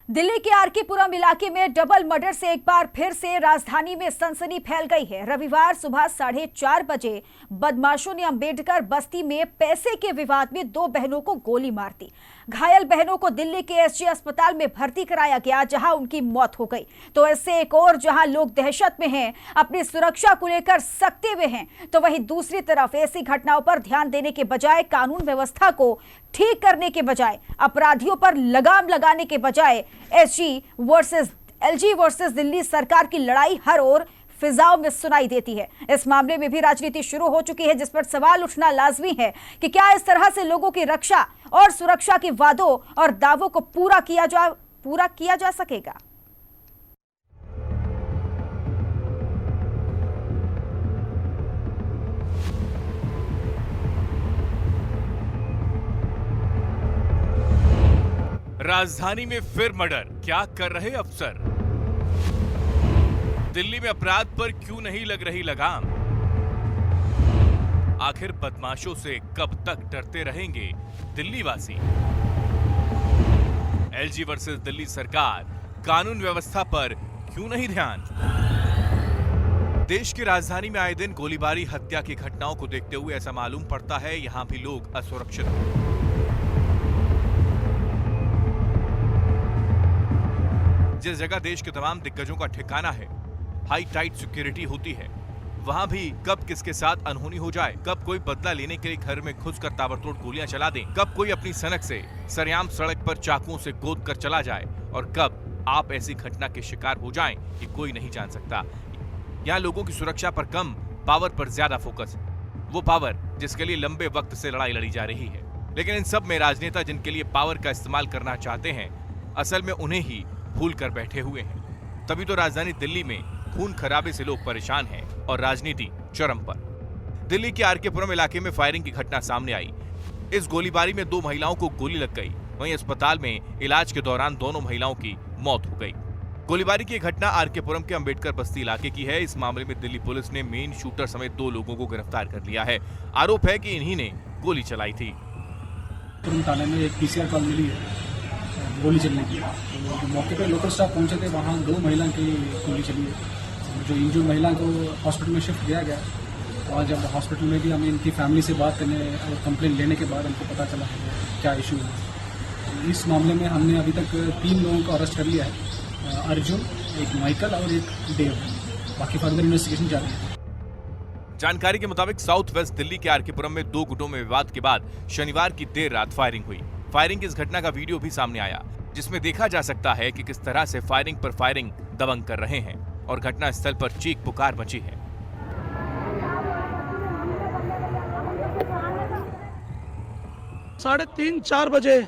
दिल्ली के आरके पुरम इलाके में डबल मर्डर से एक बार फिर से राजधानी में सनसनी फैल गई है। रविवार सुबह 4:30 बजे बदमाशों ने अंबेडकर बस्ती में पैसे के विवाद में दो बहनों को गोली मार दी। घायल बहनों को दिल्ली के एसजी अस्पताल में भर्ती कराया गया, जहां उनकी मौत हो गई। तो इससे एक और जहां लोग दहशत में हैं, अपनी सुरक्षा को लेकर सकते हुए हैं, तो वहीं दूसरी तरफ ऐसी घटनाओं पर ध्यान देने के बजाय, कानून व्यवस्था को ठीक करने के बजाय, अपराधियों पर लगाम लगाने के बजाय एलजी वर्सेस दिल्ली सरकार की लड़ाई हर ओर फिजाओं में सुनाई देती है। इस मामले में भी राजनीति शुरू हो चुकी है, जिस पर सवाल उठना लाजमी है कि क्या इस तरह से लोगों की रक्षा और सुरक्षा के वादों और दावों को पूरा किया जा सकेगा। राजधानी में फिर मर्डर, क्या कर रहे अफसर? दिल्ली में अपराध पर क्यों नहीं लग रही लगाम? आखिर बदमाशों से कब तक डरते रहेंगे दिल्ली वासी? एलजी वर्सेस दिल्ली सरकार, कानून व्यवस्था पर क्यों नहीं ध्यान? देश की राजधानी में आए दिन गोलीबारी, हत्या की घटनाओं को देखते हुए ऐसा मालूम पड़ता है यहां भी लोग असुरक्षित हैं। जिस जगह देश के तमाम दिग्गजों का ठिकाना है, हाई टाइट सिक्योरिटी होती है, वहां भी कब किसके साथ अनहोनी हो जाए, कब कोई बदला लेने के लिए घर में घुसकर ताबड़तोड़ गोलियां चला दे, कब कोई अपनी सनक से सरेआम सड़क पर चाकुओं से गोद कर चला जाए और कब आप ऐसी घटना के शिकार हो जाएं, ये कोई नहीं जान सकता। यहाँ लोगों की सुरक्षा पर कम, पावर पर ज्यादा फोकस, वो पावर जिसके लिए लंबे वक्त से लड़ाई लड़ी जा रही है। लेकिन इन सब में राजनेता जिनके लिए पावर का इस्तेमाल करना चाहते हैं, असल में उन्हें ही भूल कर बैठे हुए हैं। तभी तो राजधानी दिल्ली में खून खराबे से लोग परेशान हैं और राजनीति चरम पर। दिल्ली के आरके पुरम इलाके में फायरिंग की घटना सामने आई। इस गोलीबारी में दो महिलाओं को गोली लग गई। वहीं अस्पताल में इलाज के दौरान दोनों महिलाओं की मौत हो गई। गोलीबारी की घटना आरके पुरम के अंबेडकर बस्ती इलाके की है। इस मामले में दिल्ली पुलिस ने मेन शूटर समेत दो लोगों को गिरफ्तार कर लिया है। आरोप है कि इन्हीं ने गोली चलाई थी। थाने में एक पीसीआर कॉल मिली है गोली चलने की। तो मौके पर लोकल स्टाफ पहुंचे थे, वहाँ दो महिला की गोली चली है। जो इंजर्ड महिला को हॉस्पिटल में शिफ्ट किया गया, और जब हॉस्पिटल में भी हमें इनकी फैमिली से बात करने और कंप्लेंट लेने के बाद हमको पता चला क्या इशू है। इस मामले में हमने अभी तक 3 लोगों को अरेस्ट कर लिया है, अर्जुन, एक माइकल और एक देव। बाकी फर्दर इन्वेस्टिगेशन जारी है। जानकारी के मुताबिक साउथ वेस्ट दिल्ली के आरके पुरम में दो गुटों में विवाद के बाद शनिवार की देर रात फायरिंग हुई। फायरिंग की इस घटना का वीडियो भी सामने आया, जिसमें देखा जा सकता है कि किस तरह से फायरिंग पर फायरिंग दबंग कर रहे हैं और घटना स्थल पर चीख पुकार मची है। साढ़े 3-4 बजे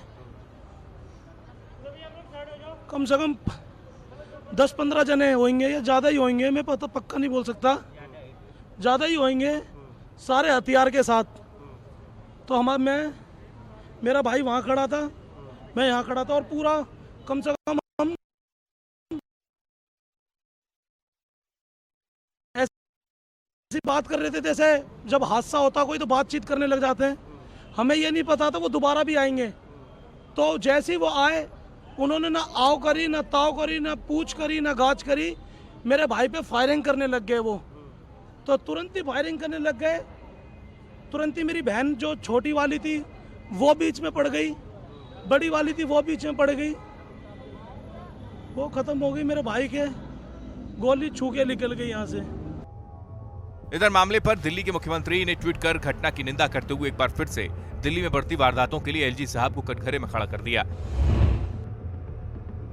कम से कम 10-15 जने होंगे या ज्यादा ही होंगे, मैं पक्का नहीं बोल सकता, ज्यादा ही होंगे, सारे हथियार के साथ। तो मेरा भाई वहाँ खड़ा था, मैं यहाँ खड़ा था, और पूरा कम से कम हम ऐसी बात कर रहे थे जैसे जब हादसा होता कोई तो बातचीत करने लग जाते हैं। हमें ये नहीं पता था वो दोबारा भी आएंगे। तो जैसे ही वो आए, उन्होंने ना आओ करी, ना ताव करी, ना पूछ करी, ना गाछ करी, मेरे भाई पे फायरिंग करने लग गए वो। तो तुरंत ही फायरिंग करने लग गए। तुरंत ही मेरी बहन जो छोटी वाली थी वो बीच में पड़ गई, बड़ी वाली थी वो बीच में पड़ गई, वो खत्म हो गई। मेरे भाई के गोली छू के निकल गई यहाँ से। इधर मामले पर दिल्ली के मुख्यमंत्री ने ट्वीट कर घटना की निंदा करते हुए एक बार फिर से दिल्ली में बढ़ती वारदातों के लिए एलजी साहब को कटघरे में खड़ा कर दिया।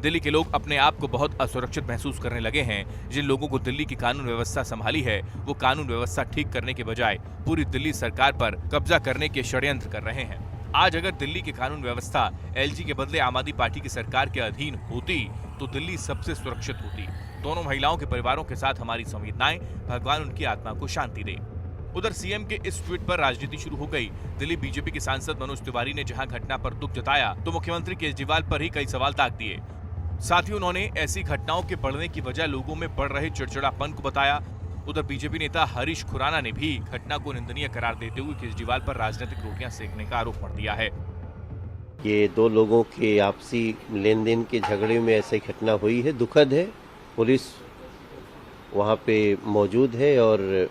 दिल्ली के लोग अपने आप को बहुत असुरक्षित महसूस करने लगे हैं। जिन लोगों को दिल्ली की कानून व्यवस्था संभाली है, वो कानून व्यवस्था ठीक करने के बजाय पूरी दिल्ली सरकार पर कब्जा करने के षड्यंत्र कर रहे हैं। आज अगर दिल्ली की कानून व्यवस्था एलजी के बदले आम आदमी पार्टी की सरकार के अधीन होती तो दिल्ली सबसे सुरक्षित होती। दोनों महिलाओं के परिवारों के साथ हमारी संवेदनाएं, भगवान उनकी आत्मा को शांति दे। उधर सीएम के इस ट्वीट पर राजनीति शुरू हो गई। दिल्ली बीजेपी के सांसद मनोज तिवारी ने जहां घटना पर दुख जताया, तो मुख्यमंत्री केजरीवाल पर ही कई सवाल ताक दिए। साथ ही उन्होंने ऐसी घटनाओं के बढ़ने की वजह लोगों में बढ़ रहे चिड़चिड़ापन को बताया। उधर बीजेपी नेता हरीश खुराना ने भी घटना को निंदनीय करार देते हुए केजरीवाल पर राजनीतिक रोटियां सेकने का आरोप मढ़ दिया है। ये दो लोगों के आपसी लेन देन के झगड़े में ऐसी घटना हुई है, दुखद है। पुलिस वहाँ पे मौजूद है और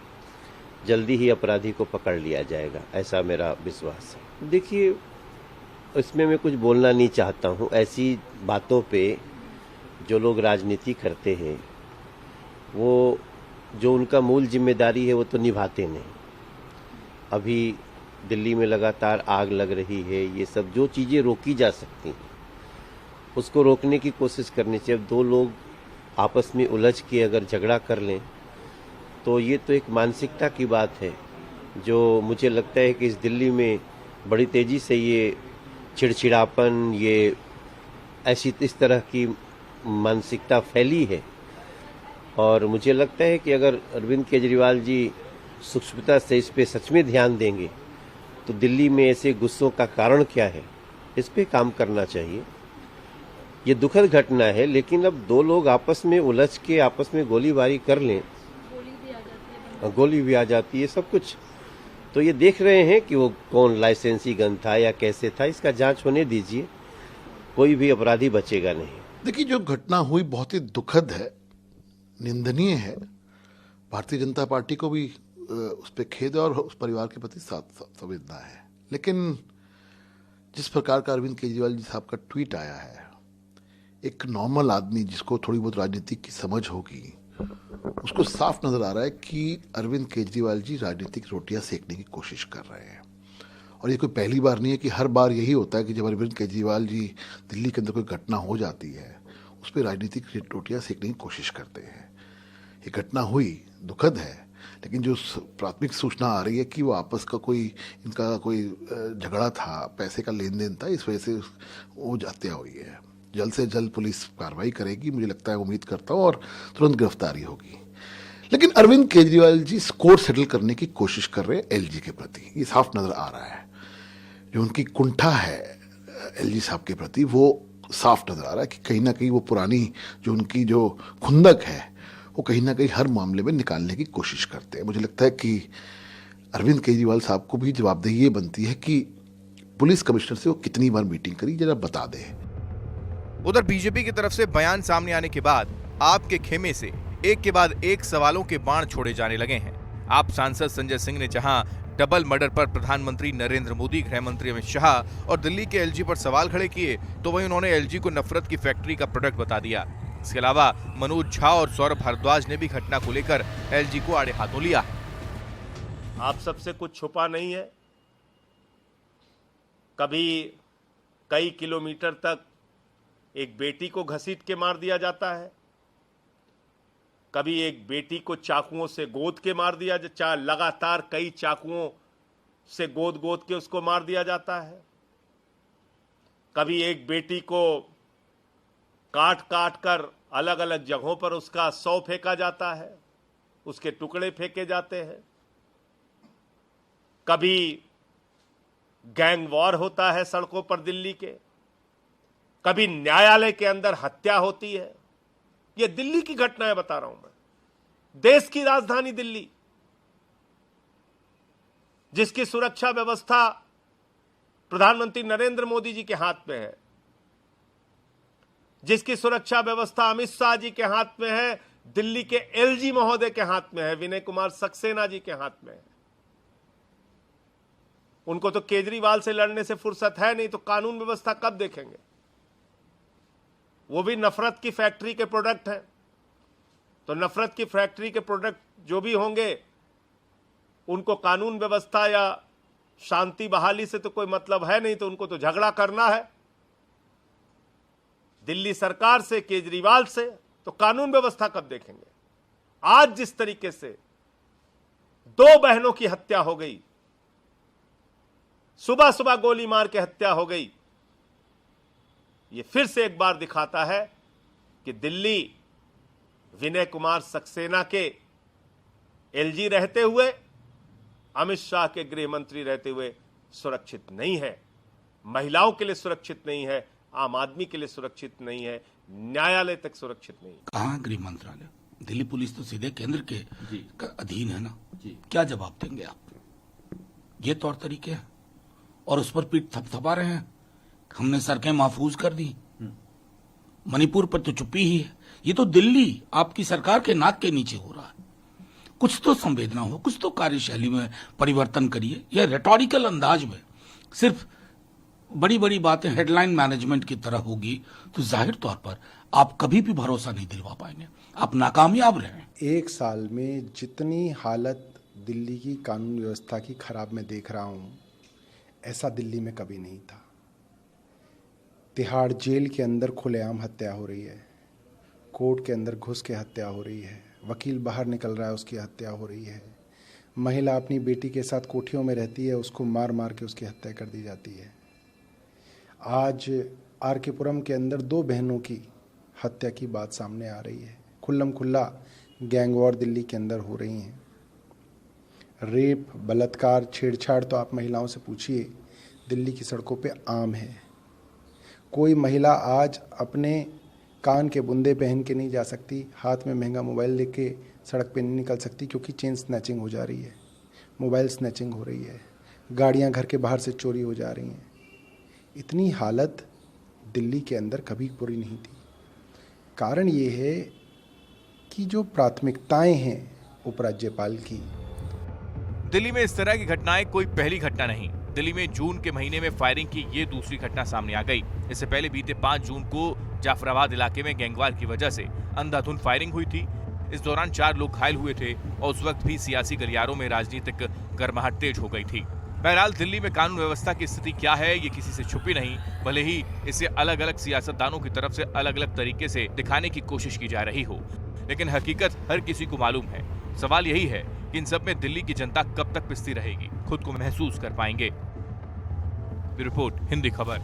जल्दी ही अपराधी को पकड़ लिया जाएगा, ऐसा मेरा विश्वास है। देखिए, इसमें मैं कुछ बोलना नहीं चाहता हूँ। ऐसी बातों पे जो लोग राजनीति करते हैं, वो जो उनका मूल जिम्मेदारी है वो तो निभाते नहीं। अभी दिल्ली में लगातार आग लग रही है, ये सब जो चीज़ें रोकी जा सकती हैं उसको रोकने की कोशिश करनी चाहिए। अब दो लोग आपस में उलझ के अगर झगड़ा कर लें तो ये तो एक मानसिकता की बात है, जो मुझे लगता है कि इस दिल्ली में बड़ी तेज़ी से ये चिड़चिड़ापन, ये ऐसी इस तरह की मानसिकता फैली है। और मुझे लगता है कि अगर अरविंद केजरीवाल जी सूक्ष्मता से इस पे सच में ध्यान देंगे तो दिल्ली में ऐसे गुस्सों का कारण क्या है, इस पे काम करना चाहिए। ये दुखद घटना है, लेकिन अब दो लोग आपस में उलझ के आपस में गोलीबारी कर लें, गोली भी आ जाती है, सब कुछ। तो ये देख रहे हैं कि वो कौन लाइसेंसी गन था या कैसे था, इसका जांच होने दीजिए, कोई भी अपराधी बचेगा नहीं। देखिए, जो घटना हुई बहुत ही दुखद है, निंदनीय है। भारतीय जनता पार्टी को भी उस पर खेद है और उस परिवार के प्रति संवेदना है। लेकिन जिस प्रकार का अरविंद केजरीवाल जी साहब का ट्वीट आया है, एक नॉर्मल आदमी जिसको थोड़ी बहुत राजनीति की समझ होगी, उसको साफ नजर आ रहा है कि अरविंद केजरीवाल जी राजनीतिक रोटियां सेकने की कोशिश कर रहे हैं। और ये कोई पहली बार नहीं है कि हर बार यही होता है कि जब अरविंद केजरीवाल जी दिल्ली के अंदर कोई घटना हो जाती है, उस पर राजनीतिक रोटियां सेकने की कोशिश करते हैं। ये घटना हुई, दुखद है, लेकिन जो प्राथमिक सूचना आ रही है कि वो आपस का इनका कोई झगड़ा था, पैसे का लेन देन था, इस वजह से वो हत्या हुई है। जल्द से जल्द पुलिस कार्रवाई करेगी, मुझे लगता है, उम्मीद करता हूँ, और तुरंत गिरफ्तारी होगी। लेकिन अरविंद केजरीवाल जी स्कोर सेटल करने की कोशिश कर रहे हैं एलजी के प्रति, ये साफ नजर आ रहा है। जो उनकी कुंठा है एलजी साहब के प्रति, वो साफ नजर आ रहा है कि कहीं ना कहीं वो पुरानी जो उनकी जो खुंदक है वो कहीं ना कहीं हर मामले में निकालने की कोशिश करते हैं। मुझे लगता है कि अरविंद केजरीवाल साहब को भी जवाबदेही ये बनती है कि पुलिस कमिश्नर से वो कितनी बार मीटिंग करी, जरा बता दें। उधर बीजेपी की तरफ से बयान सामने आने के बाद आपके खेमे से एक के बाद एक सवालों के बाण छोड़े जाने लगे हैं। आप सांसद संजय सिंह ने जहां डबल मर्डर पर प्रधानमंत्री नरेंद्र मोदी, गृह मंत्री अमित शाह और दिल्ली के एलजी पर सवाल खड़े किए, तो वहीं उन्होंने एलजी को नफरत की फैक्ट्री का प्रोडक्ट बता दिया। इसके अलावा मनोज झा और सौरभ भारद्वाज ने भी घटना को लेकर एलजी को आड़े हाथों लिया। आप सबसे कुछ छुपा नहीं है। कभी कई किलोमीटर तक एक बेटी को घसीट के मार दिया जाता है, कभी एक बेटी को चाकुओं से गोद के मार दिया जाता है, लगातार कई चाकुओं से गोद गोद के उसको मार दिया जाता है। कभी एक बेटी को काट काट कर अलग अलग जगहों पर उसका शव फेंका जाता है, उसके टुकड़े फेंके जाते हैं। कभी गैंग वॉर होता है सड़कों पर दिल्ली के, कभी न्यायालय के अंदर हत्या होती है। यह दिल्ली की घटना है, बता रहा हूं मैं। देश की राजधानी दिल्ली, जिसकी सुरक्षा व्यवस्था प्रधानमंत्री नरेंद्र मोदी जी के हाथ में है, जिसकी सुरक्षा व्यवस्था अमित शाह जी के हाथ में है, दिल्ली के एलजी महोदय के हाथ में है, विनय कुमार सक्सेना जी के हाथ में है। उनको तो केजरीवाल से लड़ने से फुर्सत है नहीं, तो कानून व्यवस्था कब देखेंगे? वो भी नफरत की फैक्ट्री के प्रोडक्ट हैं। तो नफरत की फैक्ट्री के प्रोडक्ट जो भी होंगे, उनको कानून व्यवस्था या शांति बहाली से तो कोई मतलब है नहीं, तो उनको तो झगड़ा करना है दिल्ली सरकार से, केजरीवाल से। तो कानून व्यवस्था कब देखेंगे? आज जिस तरीके से दो बहनों की हत्या हो गई, सुबह सुबह गोली मार के हत्या हो गई, ये फिर से एक बार दिखाता है कि दिल्ली विनय कुमार सक्सेना के एलजी रहते हुए, अमित शाह के गृह मंत्री रहते हुए सुरक्षित नहीं है। महिलाओं के लिए सुरक्षित नहीं है, आम आदमी के लिए सुरक्षित नहीं है, न्यायालय तक सुरक्षित नहीं है। कहाँ गृह मंत्रालय? दिल्ली पुलिस तो सीधे केंद्र के अधीन है ना जी। क्या जवाब देंगे आप? ये तौर तरीके हैं और उस पर पीठ थपथपा रहे हैं हमने सड़कें महफूज कर दी, मणिपुर पर तो चुप्पी ही है। ये तो दिल्ली आपकी सरकार के नाक के नीचे हो रहा है। कुछ तो संवेदना हो, कुछ तो कार्यशैली में परिवर्तन करिए। यह रेटोरिकल अंदाज में सिर्फ बड़ी बड़ी बातें हेडलाइन मैनेजमेंट की तरह होगी तो जाहिर तौर पर आप कभी भी भरोसा नहीं दिलवा पाएंगे, आप नाकामयाब रहे। एक साल में जितनी हालत दिल्ली की कानून व्यवस्था की खराब मैं देख रहा हूं, ऐसा दिल्ली में कभी नहीं था। तिहाड़ जेल के अंदर खुलेआम हत्या हो रही है, कोर्ट के अंदर घुस के हत्या हो रही है, वकील बाहर निकल रहा है उसकी हत्या हो रही है, महिला अपनी बेटी के साथ कोठियों में रहती है, उसको मार मार के उसकी हत्या कर दी जाती है। आज आर के पुरम के अंदर 2 बहनों की हत्या की बात सामने आ रही है। खुल्लम खुल्ला गैंग वॉर दिल्ली के अंदर हो रही हैं। रेप, बलात्कार, छेड़छाड़ तो आप महिलाओं से पूछिए, दिल्ली की सड़कों पे आम है। कोई महिला आज अपने कान के बुंदे पहन के नहीं जा सकती, हाथ में महंगा मोबाइल लेके सड़क पे नहीं निकल सकती, क्योंकि चेन स्नैचिंग हो जा रही है, मोबाइल स्नैचिंग हो रही है, गाड़ियां घर के बाहर से चोरी हो जा रही हैं। इतनी हालत दिल्ली के अंदर कभी बुरी नहीं थी। कारण ये है कि जो प्राथमिकताएं हैं उपराज्यपाल की। दिल्ली में इस तरह की घटनाएं कोई पहली घटना नहीं। दिल्ली में जून के महीने में फायरिंग की ये दूसरी घटना सामने आ गई। इससे पहले बीते 5 जून को जाफराबाद इलाके में गैंगवार की वजह से अंधाधुंध फायरिंग हुई थी। इस दौरान 4 लोग घायल हुए थे और उस वक्त भी सियासी गलियारों में राजनीतिक गर्माहट तेज हो गई थी। बहरहाल दिल्ली में कानून व्यवस्था की स्थिति क्या है ये किसी से छुपी नहीं, भले ही इसे अलग अलग सियासतदानों की तरफ से अलग अलग तरीके से दिखाने की कोशिश की जा रही हो, लेकिन हकीकत हर किसी को मालूम है। सवाल यही है कि इन सब में दिल्ली की जनता कब तक पिसती रहेगी, खुद को महसूस कर पाएंगे। रिपोर्ट हिंदी खबर।